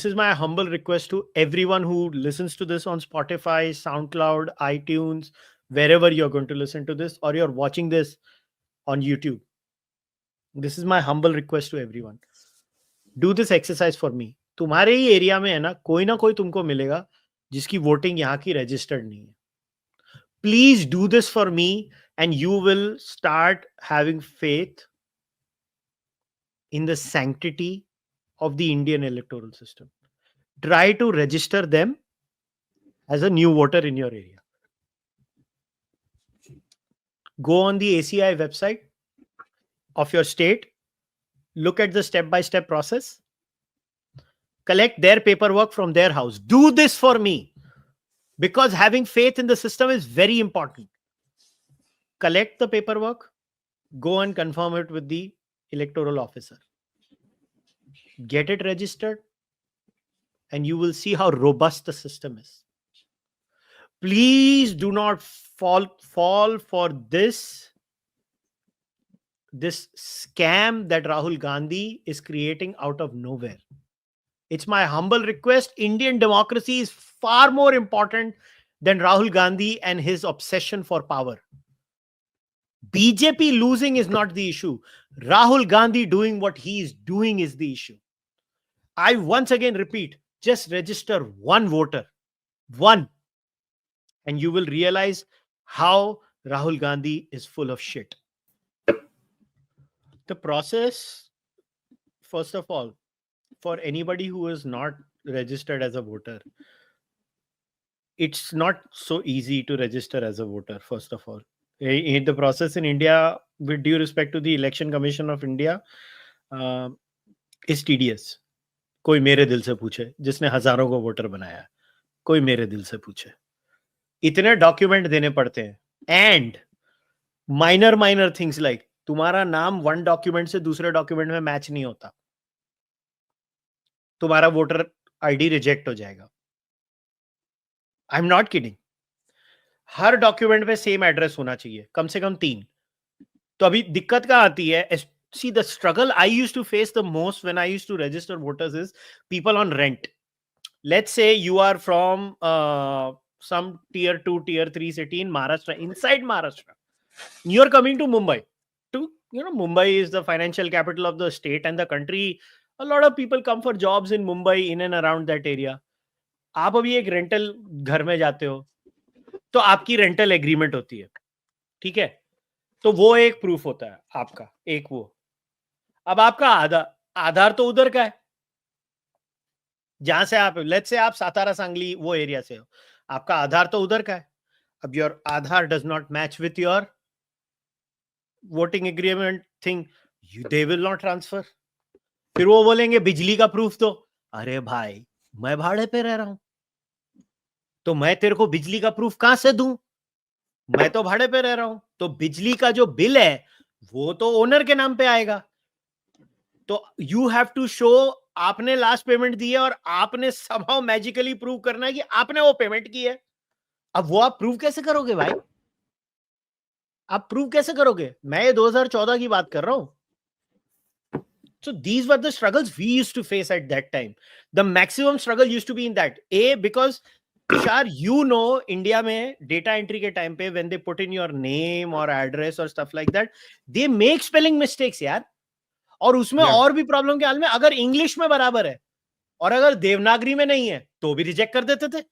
this is my humble request to everyone who listens to this on Spotify, SoundCloud, iTunes, wherever you're going to listen to this, or you're watching this on YouTube. This is my humble request to everyone. Do this exercise for me. तुम्हारे ही area में है ना कोई तुमको मिलेगा जिसकी voting यहाँ की रजिस्टर्ड नहीं है. Please do this for me and you will start having faith in the sanctity of the Indian electoral system. Try to register them as a new voter in your area. Go on the ACI website of your state, look at the step-by-step process, collect their paperwork from their house. Do this for me, because having faith in the system is very important. Collect the paperwork, go and confirm it with the electoral officer. Get it registered, and you will see how robust the system is. Please do not fall for this scam that Rahul Gandhi is creating out of nowhere. It's my humble request. Indian democracy is far more important than Rahul Gandhi and his obsession for power. BJP losing is not the issue. Rahul Gandhi doing what he is doing is the issue. I once again repeat, just register one voter. One. And you will realize how Rahul Gandhi is full of shit. The process, first of all, for anybody who is not registered as a voter, it's not so easy to register as a voter, first of all. The process in India, with due respect to the Election Commission of India, is tedious. कोई मेरे दिल से पूछे, जिसने हजारों को voter बनाया, कोई मेरे दिल से पूछे. इतने डॉक्यूमेंट देने पड़ते हैं, एंड माइनर थिंग्स लाइक तुम्हारा नाम वन डॉक्यूमेंट से दूसरे डॉक्यूमेंट में मैच नहीं होता, तुम्हारा वोटर आईडी रिजेक्ट हो जाएगा. आई am not kidding. Her document पे सेम एड्रेस होना चाहिए, कम से कम 3. तो अभी दिक्कत क्या आती है? See, the struggle I used to face the most when I used to register voters is people on rent. Let's say you are from some tier 2, tier 3 city in Maharashtra, inside Maharashtra. You're coming to Mumbai. Mumbai is the financial capital of the state and the country. A lot of people come for jobs in Mumbai, in and around that area. आप अभी एक rental घर में जाते हो, तो आपकी rental agreement होती है, ठीक है? तो वो एक प्रूफ होता है आपका, एक वो. अब आपका आधार तो उधर का है जहां से आप, लेट्स से आप सातारा सांगली वो एरिया से हो, आपका आधार तो उधर का है. अब your Aadhaar does not match with your voting agreement thing, they will not transfer. फिर वो बोलेंगे बिजली का प्रूफ दो. अरे भाई, मैं भाड़े पे रह रहा हूं, तो मैं तेरे को बिजली का प्रूफ कहां से दूं? मैं तो भाड़े पे रह रहा हूं, तो बिजली का जो बिल है वो तो ओनर के नाम पे आएगा. तो यू हैव टू शो आपने लास्ट पेमेंट दी है और आपने somehow मैजिकली प्रूव करना है कि आपने वो पेमेंट की है. अब वो आप प्रूव कैसे करोगे भाई? आप प्रूव कैसे करोगे? मैं ये 2014 की बात कर रहा हूं. So these were the struggles we used to face at that time. The maximum struggle used to be in that. Because Tushar, India में data entry के time पे, when they put in your name or address or stuff like that, they make spelling mistakes यार. और उसमें और भी problem के हाल में, अगर इंग्लिश में बराबर है और अगर देवनागरी में नहीं है तो भी रिजेक्ट कर देते थे.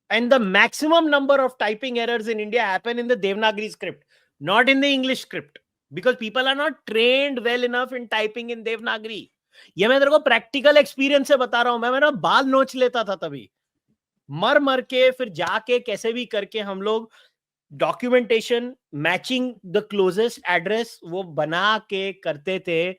And the maximum number of typing errors in India happen in the Devanagari script, not in the English script, because people are not trained well enough in typing in Devanagari. ये मैं तेरे को practical experience से बता रहा हूं. मैं मेरा बाल नोच लेता था तभी, मर के फिर जाके कैसे भी करके हम लोग documentation matching the closest address वो बना के करते थे.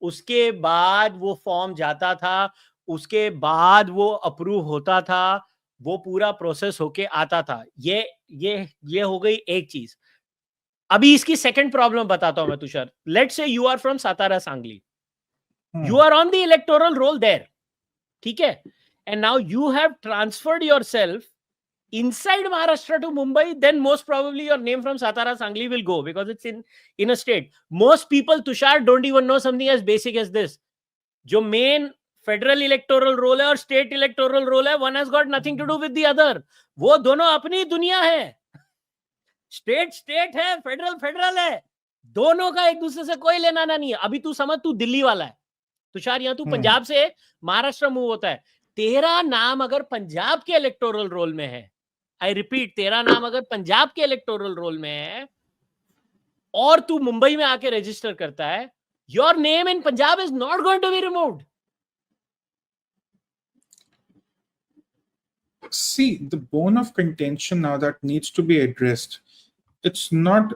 उसके बाद वो फॉर्म जाता था, उसके बाद वो अप्रूव होता था, वो पूरा प्रोसेस होके आता था. ये हो गई एक चीज. अभी इसकी सेकंड प्रॉब्लम बताता हूं मैं Tushar. Let's say you are from Satara Sangli, you are on the electoral roll there, ठीक है? And now you have transferred yourself inside Maharashtra to Mumbai, then most probably your name from Satara Sangli will go because it's in a state. Most people, Tushar, don't even know something as basic as this. जो main federal electoral roll है और state electoral roll है. One has got nothing to do with the other. वो दोनों अपनी दुनिया है. State state है, फेडरल फेडरल है. दोनों का एक दूसरे से कोई लेना ना नहीं है. अभी तू समझ, तू दिल्ली वाला है तुषार, यहाँ तू पंजाब से महाराष्ट्र मूव होता है. तेरा नाम अगर पंजाब के इलेक्टोरल रोल में है, आई रिपीट, तेरा नाम अगर पंजाब के इलेक्टोरल रोल में है और तू मुंबई में आके रजिस्टर करता है, your name in Punjab is not going to be removed. See, the bone of contention now that needs to be addressed, it's not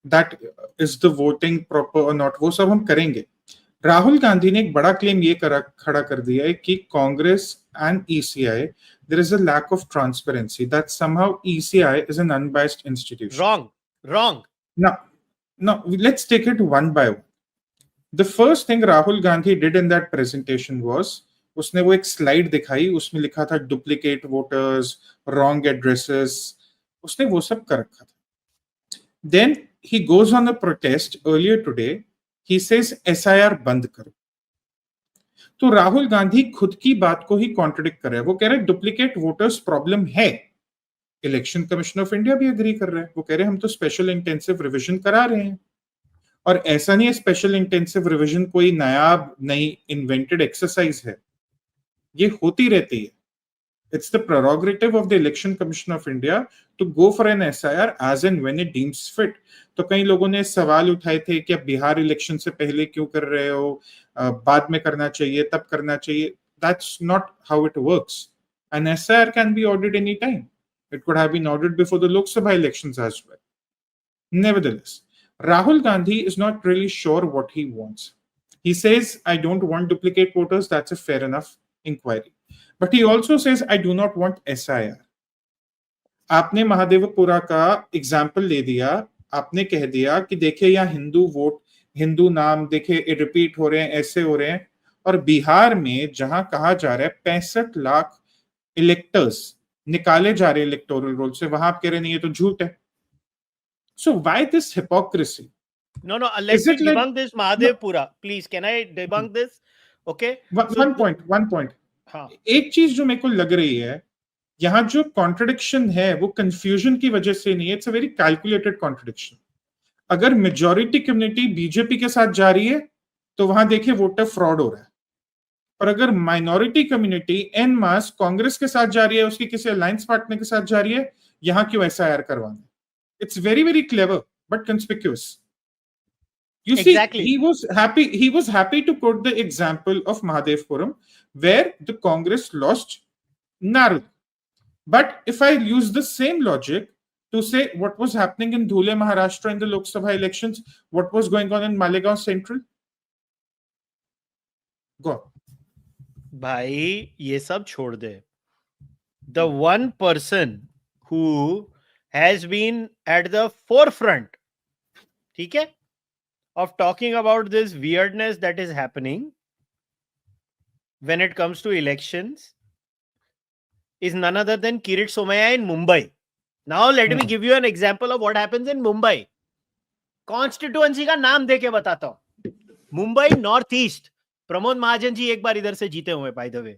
that is the voting proper or not, वो सब हम करेंगे. राहुल गांधी ने एक बड़ा क्लेम ये खड़ा कर दिया है कि Congress and ECI there is a lack of transparency, that somehow ECI is an unbiased institution. Wrong. Now let's take it one by one. The first thing Rahul Gandhi did in that presentation was उसने वो एक slide दिखाई, उसमें लिखा था duplicate voters, wrong addresses, उसने वो सब कर रखा था. Then he goes on a protest earlier today, he says SIR बंद करो. तो राहुल गांधी खुद की बात को ही कॉन्ट्रडिक्ट कर रहे हैं. वो कह रहे हैं डुप्लीकेट वोटर्स प्रॉब्लम है. इलेक्शन कमीशन ऑफ इंडिया भी एग्री कर रहे हैं. वो कह रहे हैं हम तो स्पेशल इंटेंसिव रिवीजन करा रहे हैं. और ऐसा नहीं है स्पेशल इंटेंसिव रिवीजन कोई नई इन्वेंटेड एक्सरसाइज है. ये होती रहती है. It's the prerogative of the Election Commission of India to go for an SIR as and when it deems fit. तो कई लोगों ने सवाल उठाए थे कि अब बिहार इलेक्शन से पहले क्यों कर रहे हो, बाद में करना चाहिए, तब करना चाहिए. That's not how it works. An SIR can be ordered any time. It could have been ordered before the Lok Sabha elections as well. Nevertheless, Rahul Gandhi is not really sure what he wants. He says, I don't want duplicate voters. That's a fair enough inquiry. But he also says, I do not want SIR. आपने महादेवपुरा का example ले दिया. आपने कह दिया कि देखिए यहाँ हिंदू वोट, हिंदू नाम देखिए रिपीट हो रहे हैं, ऐसे हो रहे हैं. और बिहार में जहां कहा जा रहा है 65 लाख इलेक्टर्स निकाले जा रहे हैं इलेक्टोरल रोल से, वहां आप कह रहे नहीं ये तो झूठ है. So why this hypocrisy? No, let me debunk this, Mahadevpura. Please, can I debunk this? Okay. One point. हाँ. एक चीज जो मेरे को लग रही है, यहाँ जो कॉन्ट्रडिक्शन है वो कंफ्यूजन की वजह से नहीं है. It's a very calculated contradiction. अगर मेजॉरिटी कम्युनिटी बीजेपी के साथ जा रही है तो वहां देखिए वोटर फ्रॉड हो रहा है. और अगर माइनॉरिटी कम्युनिटी एन मास कांग्रेस के साथ जा रही है, उसकी किसी अलायंस पार्टनर के साथ जा रही है, यहाँ क्यों SIR करवाना? It's very, very clever, but conspicuous. You exactly. See, he was happy to quote the example of Mahadevpuram, where the Congress lost narrowly. But if I use the same logic to say what was happening in Dhule, Maharashtra in the Lok Sabha elections, what was going on in Malegaon Central? Go. भाई ये सब छोड़ दे. The one person who has been at the forefront, ठीक है, of talking about this weirdness that is happening when it comes to elections is none other than Kirit Somaiya in Mumbai. Now let me give you an example of what happens in Mumbai. Constituency का नाम दे के बताता हूं. Mumbai north east, Pramod Mahajan ji एक बार इधर से जीते हुए बाय द वे.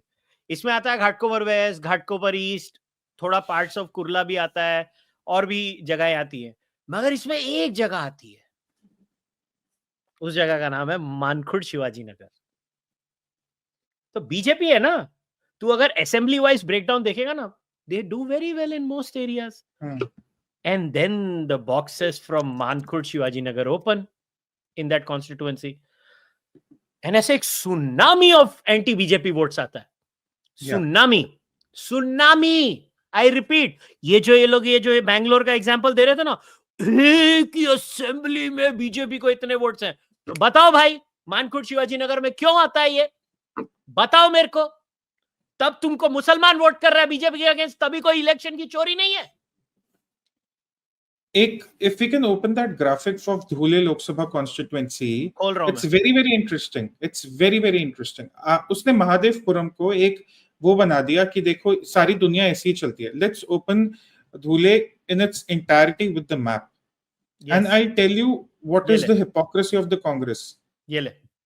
इसमें आता है घाटकोपर वेस्ट, घाटकोपर ईस्ट, थोड़ा पार्ट्स ऑफ कुर्ला भी आता है और भी जगह आती है. मगर इसमें एक जगह आती है, उस जगह का नाम है मानखुर्द शिवाजी नगर. तो बीजेपी है ना, तू अगर असेंबली वाइज ब्रेकडाउन देखेगा ना, they do very well in most areas. And then the boxes from Mankhurd Shivaji Nagar open in that constituency, and ऐसे एक tsunami of anti BJP votes आता है. सुनामी. आई रिपीट, ये जो बैंगलोर का एग्जांपल दे रहे थे ना, एक ही असेंबली में बीजेपी को इतने वोट्स हैं. तो बताओ भाई, मानखुर्द शिवाजी नगर में क्यों आता है ये? बताओ मेरे को. तब तुमको मुसलमान वोट कर रहा है बीजेपी के अगेंस्ट, तभी कोई इलेक्शन की चोरी नहीं है. If we can open that graphic for Dhule Lok Sabha constituency, it's very, very interesting. It's very, very interesting. उसने महादेवपुरम को एक वो बना दिया कि देखो सारी दुनिया ऐसी ही चलती है. Let's open Dhule in its entirety with the map. Yes. And I'll tell you what is the hypocrisy of the Congress.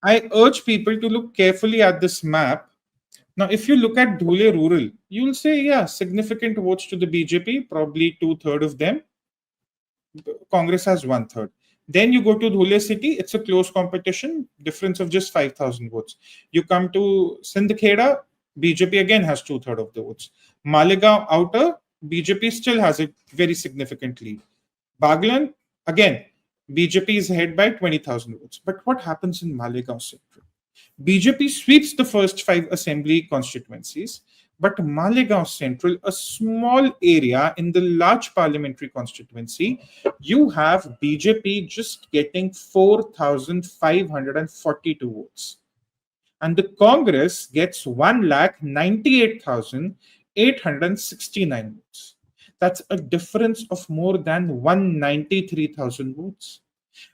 I urge people to look carefully at this map. Now, if you look at Dhule rural, you'll say, yeah, significant votes to the BJP, probably 2/3 of them. Congress has 1/3. Then you go to Dhule city, it's a close competition, difference of just 5,000 votes. You come to Sindh Kheda, BJP again has 2/3 of the votes. Malegaon outer, BJP still has it very significantly. Baglan, again, BJP is ahead by 20,000 votes. But what happens in Malegaon Central? BJP sweeps the first 5 assembly constituencies, but Malegaon Central, a small area in the large parliamentary constituency, you have BJP just getting 4,542 votes. And the Congress gets 1,98,869 votes. That's a difference of more than 193,000 votes.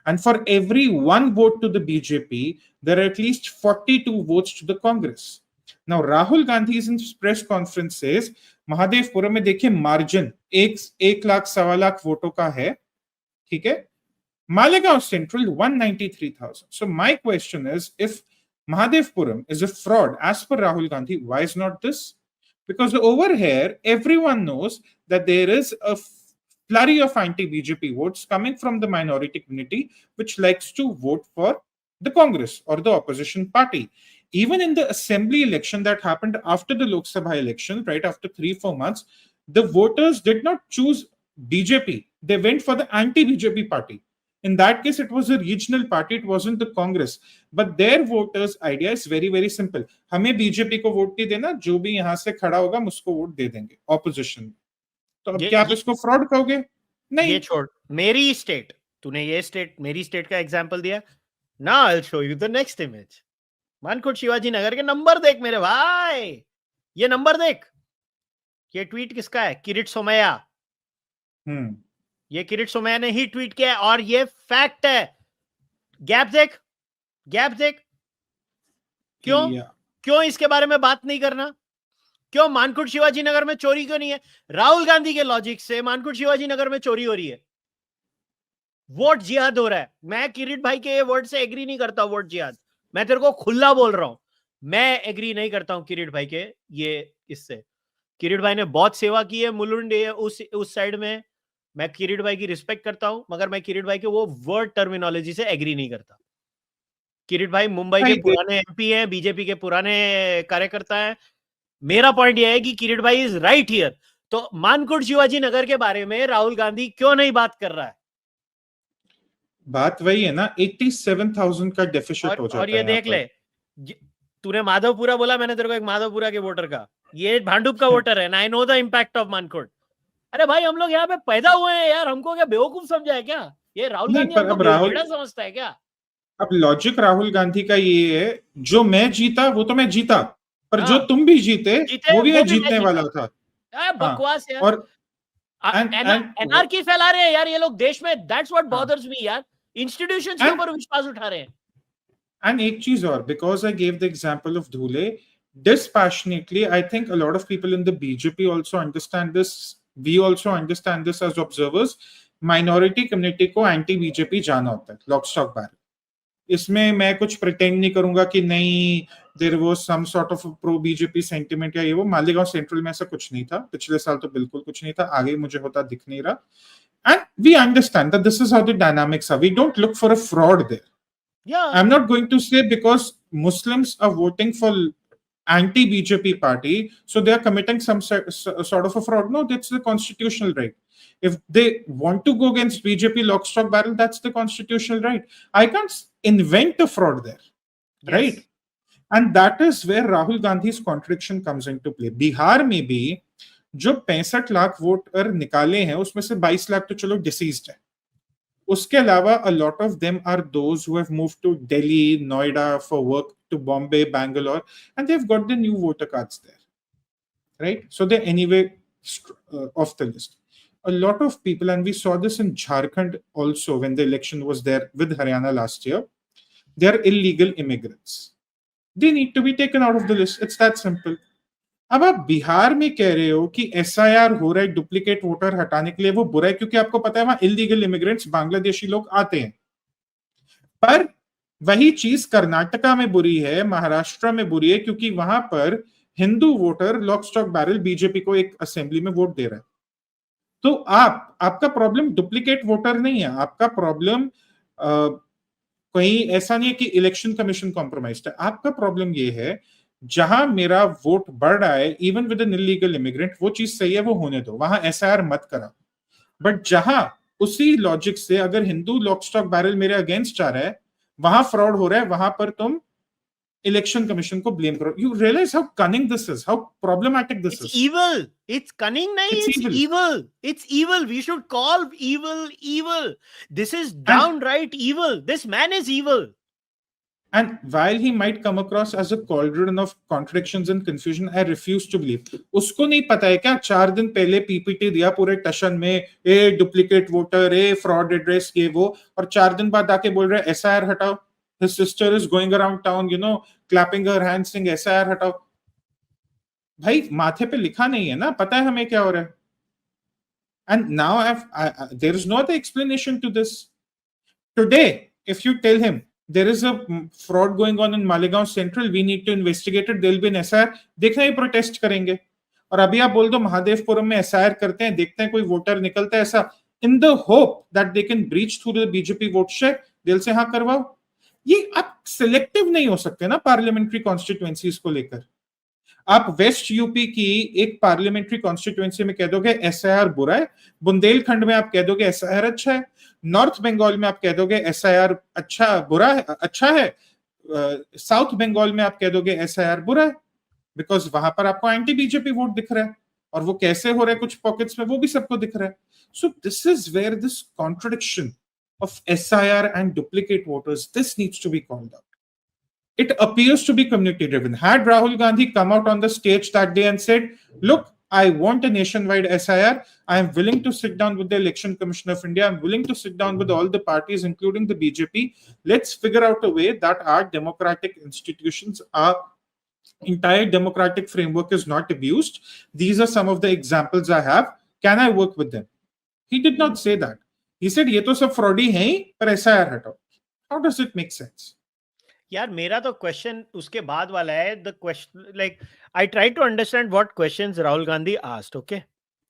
And for every one vote to the BJP, there are at least 42 votes to the Congress. Now, Rahul Gandhi's in press conference says, Mahadevapuram में देखिए margin 1 lakh 1.25 lakh वोटों का है, ठीक है? Malegaon Central 193,000. So my question is, if Mahadevpuram is a fraud as per Rahul Gandhi, why is not this? Because over here, everyone knows that there is a flurry of anti-BJP votes coming from the minority community, which likes to vote for the Congress or the opposition party. Even in the assembly election that happened after the Lok Sabha election, right after 3-4 months, the voters did not choose BJP. They went for the anti-BJP party. In that case, it was a regional party. It wasn't the Congress. But their voters' idea is very, very simple. हमें BJP को vote नहीं देना, जो भी यहाँ से खड़ा होगा, हम उसको वोट दे देंगे ऑपोजिशन। तो अब क्या आप इसको फ्रॉड कहोगे? नहीं। ये छोड़, मेरी स्टेट, तूने ये स्टेट, मेरी स्टेट का एग्जांपल दिया ना। I will show you the next image. Mankhurd Shivaji Nagar के नंबर देख मेरे भाई, ये नंबर देख। ये ट्वीट किसका है? किरीट सोमैया। ये किरीट सोमैया ने ही ट्वीट किया है और ये फैक्ट है। गैप देख, गैप देख। क्यों इसके बारे में बात नहीं करना? क्यों मानकुट शिवाजी नगर में चोरी क्यों नहीं है? राहुल गांधी के लॉजिक से मानकुट शिवाजी नगर में चोरी हो रही है, वोट जिहाद हो रहा है। मैं किरीट भाई के वर्ड से एग्री नहीं करता। वोट जिहाद, मैं तेरे को खुला बोल रहा हूं, मैं एग्री नहीं करता हूं किरीट भाई के ये इससे। किरीट भाई ने बहुत सेवा की है मुलुंड उस साइड में, मैं किरीट भाई की रिस्पेक्ट करता हूं, मगर मैं किरीट भाई के वो वर्ड टर्मिनोलॉजी से एग्री नहीं करता। किरीट भाई मुंबई के पुराने एमपी हैं, बीजेपी के पुराने कार्यकर्ता हैं। मेरा पॉइंट यह है कि किरीट भाई इज राइट हियर। तो मानकुट शिवाजी नगर के बारे में राहुल गांधी क्यों नहीं बात कर रहा है? बात वही है ना, 87,000 का डेफिसिट हो जाता है। और ये देख ले, तूने माधवपुरा बोला, मैंने तेरे को एक माधवपुरा के वोटर का, ये भांडुप का वोटर है ना। I know the impact of Mankhurd. अरे भाई, हम लोग यहाँ पे पैदा हुए हैं यार, हमको क्या बेवकूफ समझा है क्या? ये राहुल गांधी हमको बेवड़ा समझता है क्या? अब लॉजिक राहुल गांधी का ये है, जो मैं जीता वो तो मैं जीता, पर जो तुम भी जीते वो भी मैं जीतने वाला था। बकवास यार। और एनआरकी फैला रहे हैं यार ये लोग देश में। दैट्स व्हाट बॉदर्स मी यार, इंस्टीट्यूशंस के ऊपर विश्वास उठा रहे हैं। एंड एक चीज और, because I gave the example of Dhule dispassionately, I think a lot of people in the BJP also understand this. We also understand this as observers. Minority community को anti BJP जाना होता है, lock stock barrel. इसमें मैं कुछ pretend नहीं करूंगा कि नहीं there was some sort of pro BJP sentiment या ये वो। मालेगांव सेंट्रल में ऐसा कुछ नहीं था, पिछले साल तो बिल्कुल कुछ नहीं था, आगे मुझे होता दिख नहीं रहा। And we understand that this is how the dynamics are. We don't look for a fraud there. I am not going to say because Muslims are voting for anti-BJP party, so they are committing some sort of a fraud. No, that's the constitutional right. If they want to go against BJP lock, stock, barrel, that's the constitutional right. I can't invent a fraud there, yes. Right? And that is where Rahul Gandhi's contradiction comes into play. Bihar में भी जो 65 lakh voter निकाले हैं, उसमें से 22 लाख तो चलो deceased है। उसके अलावा a lot of them are those who have moved to Delhi, Noida for work, to Bombay, Bangalore, and they've got the new voter cards there, right? So they're anyway off the list. A lot of people, and we saw this in Jharkhand also when the election was there with Haryana last year, they're illegal immigrants. They need to be taken out of the list. It's that simple. अब आप बिहार में कह रहे हो कि SIR हो रहा है डुप्लीकेट वोटर हटाने के लिए, वो बुरा है क्योंकि आपको पता है वहां इलीगल इमिग्रेंट्स बांग्लादेशी लोग आते हैं। पर वही चीज कर्नाटका में बुरी है, महाराष्ट्र में बुरी है, क्योंकि वहां पर Hindu voter lock stock barrel BJP को एक असेंबली में वोट दे रहा है। तो आपका प्रॉब्लम डुप्लीकेट वोटर नहीं है, आपका प्रॉब्लम कहीं ऐसा नहीं है कि इलेक्शन कमीशन कॉम्प्रोमाइज्ड है। आपका प्रॉब्लम ये है, जहां मेरा वोट बढ़ रहा है even with an illegal immigrant, वो चीज सही है, वो होने दो, वहां एसआईआर मत करा। बट जहां उसी लॉजिक से अगर हिंदू लॉक स्टॉक बैरल मेरे अगेंस्ट जा रहा है, वहां फ्रॉड हो रहा है, वहां पर तुम इलेक्शन कमीशन को ब्लेम करो। You realise how cunning this is, how problematic this It's is. evil. It's cunning, nahi. It's It's evil. evil. It's evil. We should call evil evil. This is and downright evil. This man is evil. And while he might come across as a cauldron of contradictions and confusion, I refuse to believe. उसको नहीं पता है क्या, 4 दिन पहले PPT दिया पूरे टशन में, a duplicate voter, A fraud address, ये वो, और 4 दिन बाद आके बोल रहे एसआईआर हटाओ। His sister is going around town, clapping her hands, saying SIR हटाओ। भाई माथे पे लिखा नहीं है ना, पता है हमें क्या हो रहा है। And now there is no other explanation to this. Today, if you tell him there is a fraud going on in Malegaon Central, we need to investigate it, there will be an SIR, देखना ही protest करेंगे। और अभी आप बोल दो महादेवपुरम में SIR करते हैं, देखते हैं कोई वोटर निकलता है ऐसा, in the hope that they can breach through the BJP vote share, दिल से हाँ करवाओ। ये आप सिलेक्टिव नहीं हो सकते ना पार्लियामेंट्री कॉन्स्टिट्यूएंसीज को लेकर। आप वेस्ट यूपी की एक पार्लियामेंट्री कॉन्स्टिट्यूएंसी में कह दोगे एसआईआर बुरा है, बुंदेलखंड में आप कह दोगे एसआईआर अच्छा है, नॉर्थ बंगाल में आप कह दोगे एसआईआर अच्छा है, साउथ बंगाल में आप कह दोगे एसआईआर बुरा है, बिकॉज वहां पर आपको एंटी बीजेपी वोट दिख रहा है, और वो कैसे हो रहा है कुछ पॉकेट्स में वो भी सबको दिख रहा है। So this is where this contradiction of SIR and duplicate voters, this needs to be called out. It appears to be community driven. Had Rahul Gandhi come out on the stage that day and said, look, I want a nationwide SIR. I am willing to sit down with the Election Commission of India. I'm willing to sit down with all the parties, including the BJP. Let's figure out a way that our democratic institutions, our entire democratic framework is not abused. These are some of the examples I have. Can I work with them? He did not say that. He said, ये तो सब fraudy हैं ही, पर SIR हटाओ। How does it make sense? यार मेरा तो question उसके बाद वाला है, the question like I try to understand what questions Rahul Gandhi asked. Okay,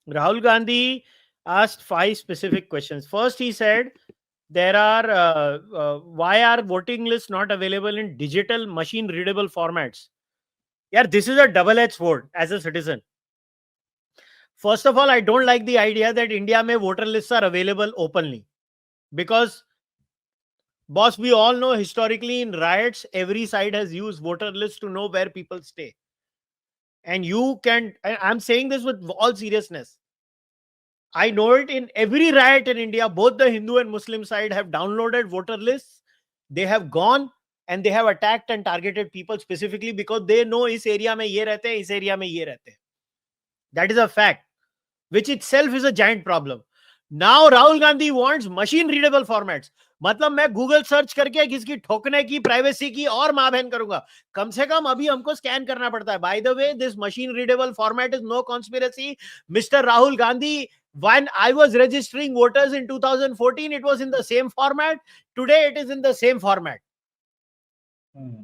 Rahul Gandhi asked 5 specific questions. First, he said there are why are voting lists not available in digital machine readable formats? Yeah, this is a double-edged sword as a citizen. First of all, I don't like the idea that India mein voter lists are available openly, because boss, we all know historically in riots, every side has used voter lists to know where people stay. And you can, I'm saying this with all seriousness, I know it, in every riot in India, both the Hindu and Muslim side have downloaded voter lists. They have gone and they have attacked and targeted people specifically because they know is area mein ye rehte hain, is area mein ye rehte hain. That is a fact, which itself is a giant problem. Now Rahul Gandhi wants machine readable formats. मतलब मैं Google search करके किसकी ठोकने की, privacy की और मां बहन करूंगा, कम से कम अभी हमको स्कैन करना पड़ता है। By the way, this machine readable format is no conspiracy. Mister Rahul Gandhi, when I was registering voters in 2014, it was in the same format. Today it is in the same format.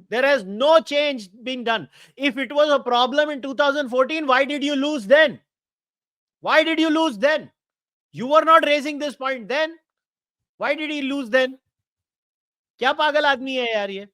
There has no change been done. If it was a problem in 2014, why did you lose then? Why did you lose then? You were not raising this point then. Why did he lose then? क्या पागल आदमी है यार ये?